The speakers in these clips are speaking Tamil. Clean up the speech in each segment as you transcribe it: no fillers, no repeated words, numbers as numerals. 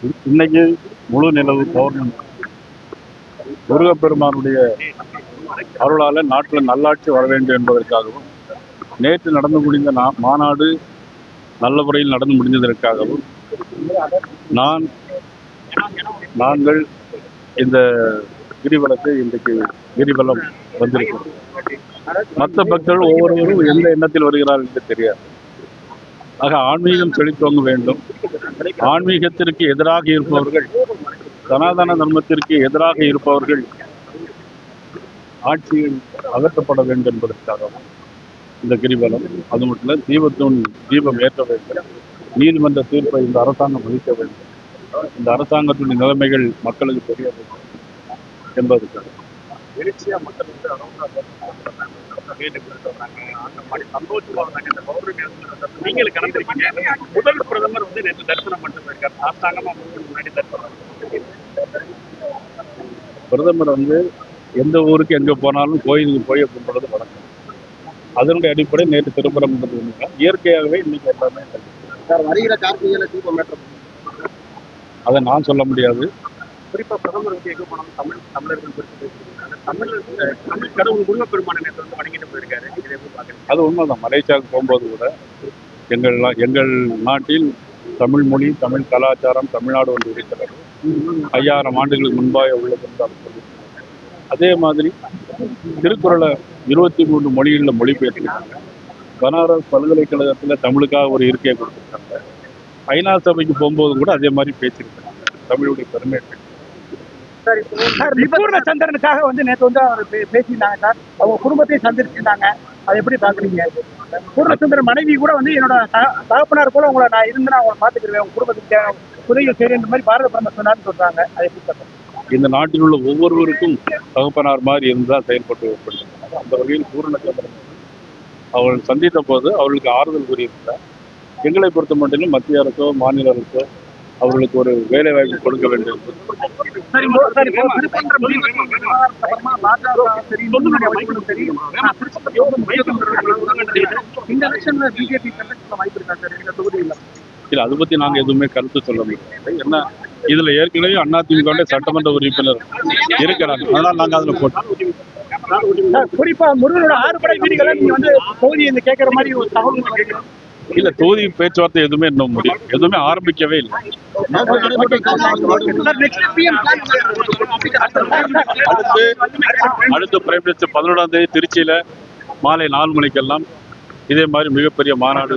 இன்னைக்கு முழு நிலவு பௌர்ணமி. முருகப்பெருமானுடைய அருளால நாட்டில் நல்லாட்சி வர வேண்டும் என்பதற்காகவும், நேற்று நடந்து முடிந்த மாநாடு நல்ல முறையில் நடந்து முடிந்ததற்காகவும் நாங்கள் இந்த கிரிவலத்தை இன்றைக்கு கிரிவலம் வந்திருக்கிறோம். மற்ற பக்தர்கள் ஒவ்வொருவரும் எந்த எண்ணத்தில் வருகிறார்கள் என்று தெரியாது. ஆக ஆன்மீகம் செழித்தோங்க வேண்டும். ஆன்மீகத்திற்கு எதிராக இருப்பவர்கள், சனாதன தர்மத்திற்கு எதிராக இருப்பவர்கள் ஆட்சியில் அகற்றப்பட வேண்டும் என்பதற்காகவும் இந்த கிரிவலம். அது மட்டும் இல்லை, தீபம் ஏற்ற வேண்டும். நீதிமன்ற தீர்ப்பை இந்த அரசாங்கம் மதிக்க வேண்டும். இந்த அரசாங்கத்தின் நிலைமைகள் மக்களுக்கு தெரிய வேண்டும் என்பதற்காக எழுச்சியா மக்கள் நீங்களும் கலந்துருக்கீங்க. முதல் பிரதமர் நேற்று தரிசனம் பண்ணிட்டு இருக்காரு. அரசாங்கமா முன்னாடி பிரதமர் எந்த ஊருக்கு எங்க போனாலும் கோயிலுக்கு போய் கும்பிடுறது வழக்கம். அதனுடைய அடிப்படை நேற்று திருப்பரங்குன்றம் இயற்கையாகவே இன்னைக்கு எல்லாமே வருகிற கார்த்திகையில தீபம் ஏற்றம் அதை நான் சொல்ல முடியாது. குறிப்பா பிரதமர் எங்க போனாலும் தமிழர்கள் குறித்து தமிழ் கடவுள் முருகப்பெருமான நேரத்தில் வணங்கிட்டு போயிருக்காரு. அது உண்மைதான். மலேசியாவுக்கு போகும்போது கூட எங்கள் நாட்டில் தமிழ் மொழி, தமிழ் கலாச்சாரம், தமிழ்நாடு ஒன்று இருக்கிறது. 5000 ஆண்டுகளுக்கு முன்பாக உள்ளது. அதே மாதிரி திருக்குறளை 23 மொழிகளில் மொழிபெயர்த்திருக்காங்க. பனாரஸ் பல்கலைக்கழகத்தில் தமிழுக்காக ஒரு இருக்கையை கொடுத்துருக்காங்க. ஐநா சபைக்கு போகும்போது கூட அதே மாதிரி பேசியிருக்காங்க. தமிழுடைய பெருமை. சந்திரனுக்காக நேற்று அவர் பேசியிருந்தாங்க சார். அவங்க குடும்பத்தையும் சந்திச்சிருந்தாங்க. அதை எப்படி பாக்குறீங்க? பூர்ணச்சந்திரன் மனைவி கூட என்னோட தகப்பனார் கூட உங்களை நான் இருந்தா அவங்களை பாத்துக்கிறேன், உங்க குடும்பத்துக்கு உதவி செய்யற மாதிரி பாரத பிரதமர் சொன்னார்னு சொல்றாங்க. அதை எப்படி பார்க்கணும்? இந்த நாட்டில் உள்ள ஒவ்வொருவருக்கும் தகப்பனார் மாதிரி இருந்தால் செயல்பட்டு அந்த வகையில் பூர்ணச்சந்திரன் அவர்கள் சந்தித்த போது அவர்களுக்கு ஆறுதல் கூறியிருந்தார். எங்களை பொறுத்த மட்டிலும் மத்திய அரசோ மாநில அரசோ அவர்களுக்கு ஒரு வேலை வாய்ப்பு கொடுக்க வேண்டும். இல்லை, அதை பத்தி நாங்கள் எதுவுமே கருத்து சொல்ல முடியாது. ஏன்னா இதுல ஏற்கனவே அதிமுக சட்டமன்ற உறுப்பினர் இருக்கிறாங்க. அதனால நாங்கள் அதுல போட்டோம். குறிப்பா முருகனோட 6 படை வீடுகளை நீங்க தொகுதி கேட்கிற மாதிரி ஒரு தகவல் கேட்கிறோம். இல்ல, தொகுதி பேச்சுவார்த்தை எதுவுமே இன்னும் முடியும், எதுவுமே ஆரம்பிக்கவே இல்லை. அடுத்து பிரைம் மினிஸ்டர் 11ஆம் தேதி திருச்சியில மாலை 4 மணிக்கெல்லாம் இதே மாதிரி மிகப்பெரிய மாநாடு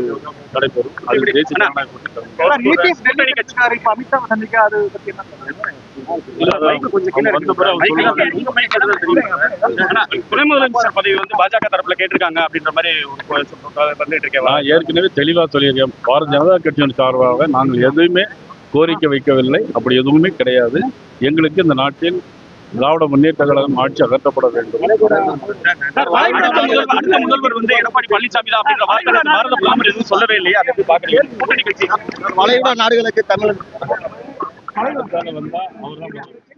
நடைபெறும். அதுக்கு தேசிய ஜனநாயக துணை முதலமைச்சர் பதவி பாஜக தரப்புல கேட்டிருக்காங்க அப்படின்ற மாதிரி நான் ஏற்கனவே தெளிவா சொல்லியிருக்கேன். பாரதிய ஜனதா கட்சியின் சார்பாக நாங்கள் எதுவுமே கோரிக்கை வைக்கவில்லை. அப்படி எதுவுமே கிடையாது. எங்களுக்கு இந்த நாட்டில் திராவிட முன்னேற்ற கழகம் ஆட்சி அகற்றப்பட வேண்டும். முதல்வர் எடப்பாடி பழனிசாமி தான் அப்படின்ற பாரத பிரதமர் எதுவும் சொல்லவே இல்லையா? அதை பாக்குறீங்க? வளைகுடா நாடுகளுக்கு தமிழ் வந்தா அவர் தான்